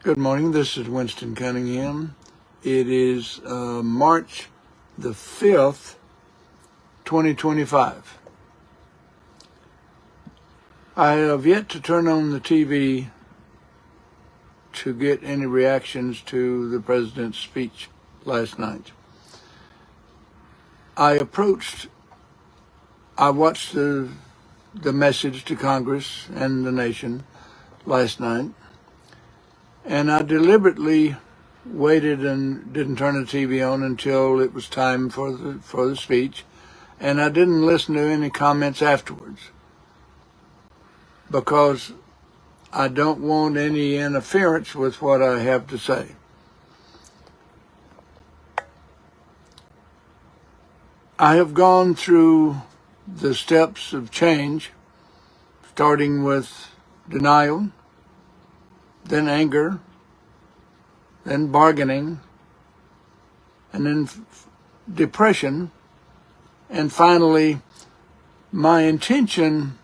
Good morning. This is Winston Cunningham. It is March the 5th, 2025. I have yet to turn on the TV to get any reactions to the president's speech last night. I watched the message to Congress and the nation last night, and I deliberately waited and didn't turn the TV on until it was time for the speech, and I didn't listen to any comments afterwards because I don't want any interference with what I have to say. I have gone through the steps of change, starting with denial, then anger, then bargaining, and then depression, and finally, my intention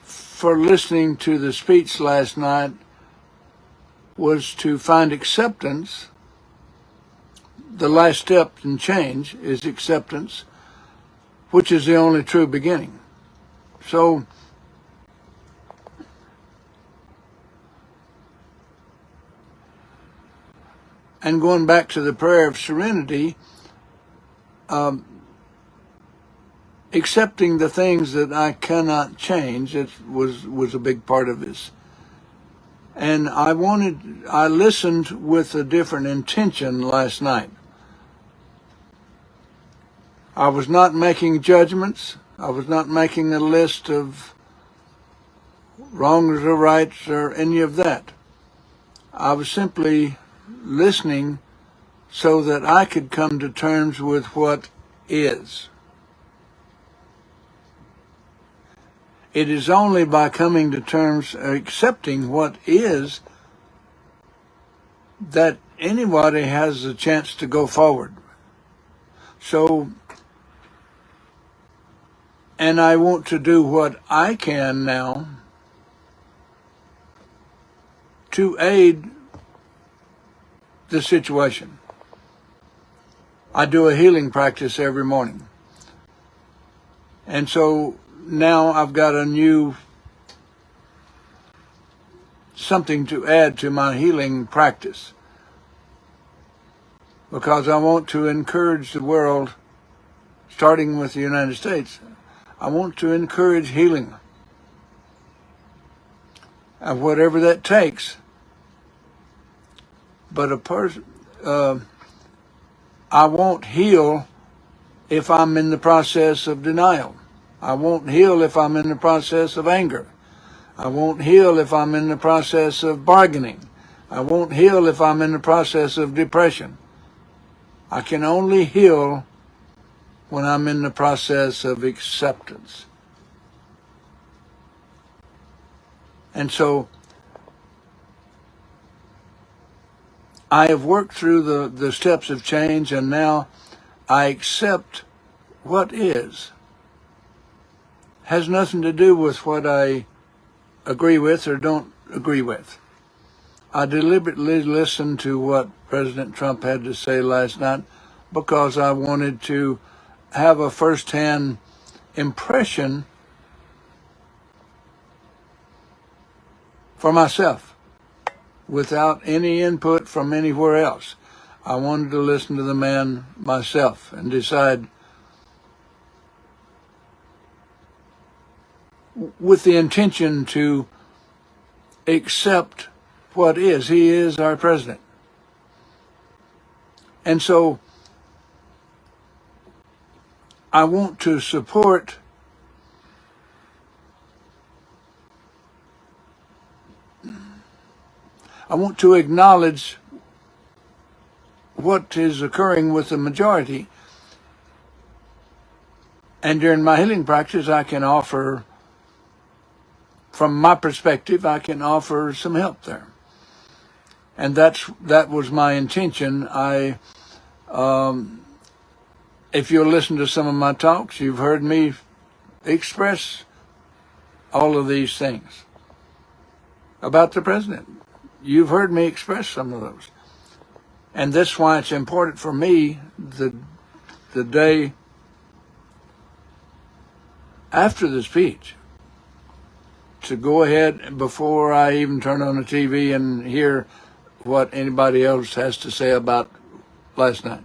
for listening to the speech last night was to find acceptance. The last step in change is acceptance, which is the only true beginning. So, and going back to the prayer of serenity, accepting the things that I cannot change, it was a big part of this. And I listened with a different intention last night. I was not making judgments. I was not making a list of wrongs or rights or any of that. I was simply listening so that I could come to terms with what is. It is only by coming to terms, accepting what is, that anybody has a chance to go forward. So, and I want to do what I can now to aid the situation. I do a healing practice every morning. And so now I've got a new something to add to my healing practice, because I want to encourage the world, starting with the United States. I want to encourage healing, and whatever that takes. But I won't heal if I'm in the process of denial. I won't heal if I'm in the process of anger. I won't heal if I'm in the process of bargaining. I won't heal if I'm in the process of depression. I can only heal when I'm in the process of acceptance. And so I have worked through the steps of change, and now I accept what is. Has nothing to do with what I agree with or don't agree with. I deliberately listened to what President Trump had to say last night because I wanted to have a first-hand impression for myself without any input from anywhere else. I wanted to listen to the man myself and decide with the intention to accept what is. He is our president. And so I want to support I want to acknowledge what is occurring with the majority. And during my healing practice, I can offer, from my perspective, I can offer some help there. And that was my intention. If you'll listen to some of my talks, you've heard me express all of these things. about the president. You've heard me express some of those. And that's why it's important for me the day after the speech to go ahead before I even turn on the TV and hear what anybody else has to say about last night.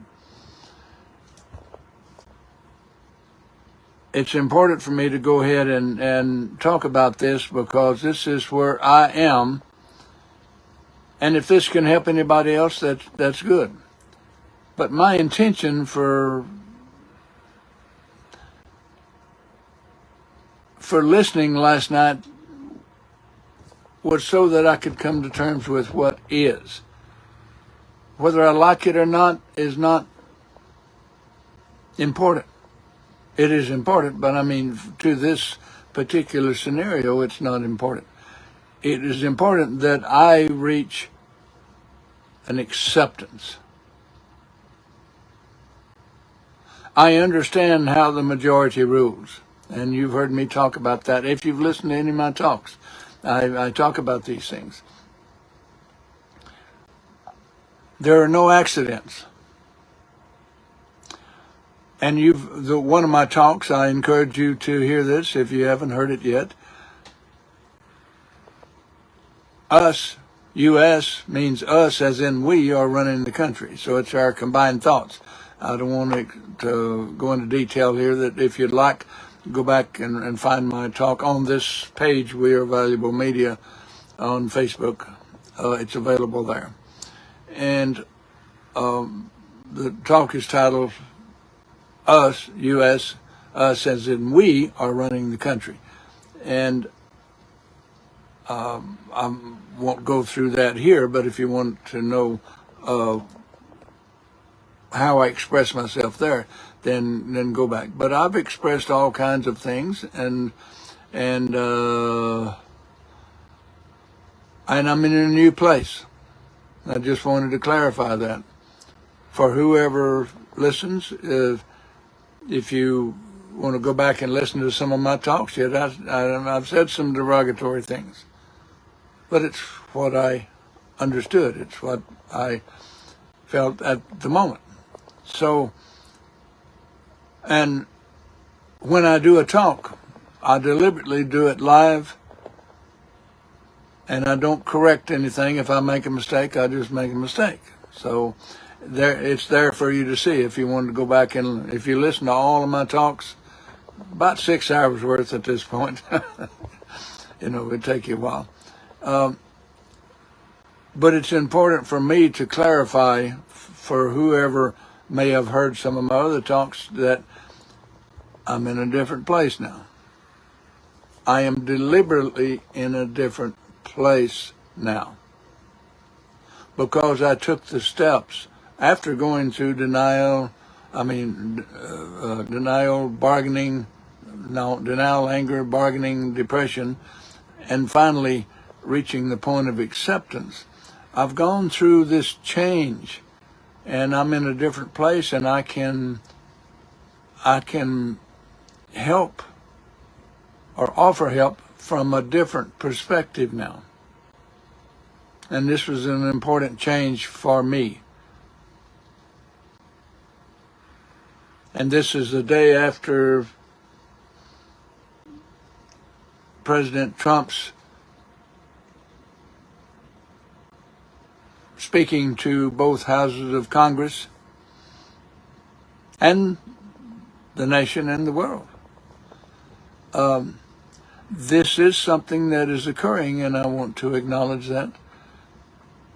It's important for me to go ahead and talk about this because this is where I am. And if this can help anybody else, that's good. But my intention for listening last night was so that I could come to terms with what is. Whether I like it or not is not important. It is important, but I mean, to this particular scenario, it's not important. It is important that I reach an acceptance. I understand how the majority rules, and you've heard me talk about that. If you've listened to any of my talks, I talk about these things. There are no accidents. And one of my talks, I encourage you to hear this if you haven't heard it yet. Us, U.S., means us as in we are running the country. So it's our combined thoughts. I don't want to go into detail here. That if you'd like, go back and find my talk on this page, We Are Valuable Media, on Facebook. It's available there. And the talk is titled Us, U.S., us as in we are running the country. And I won't go through that here, but if you want to know how I express myself there, then go back. But I've expressed all kinds of things, and I'm in a new place. I just wanted to clarify that for whoever listens. If you want to go back and listen to some of my talks yet, I've said some derogatory things, but it's what I understood. It's what I felt at the moment. So, and when I do a talk, I deliberately do it live, and I don't correct anything. If I make a mistake, I just make a mistake. So it's there for you to see if you want to go back and if you listen to all of my talks, about 6 hours worth at this point. It'd take you a while. But it's important for me to clarify for whoever may have heard some of my other talks that I'm in a different place now. I am deliberately in a different place now because I took the steps after going through denial, bargaining, denial, anger, bargaining, depression, and finally reaching the point of acceptance. I've gone through this change, and I'm in a different place, and I can help or offer help from a different perspective now. And this was an important change for me. And this is the day after President Trump's speaking to both houses of Congress and the nation and the world. This is something that is occurring, and I want to acknowledge that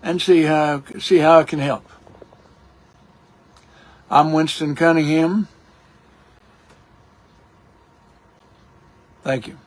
and see how I can help. I'm Winston Cunningham. Thank you.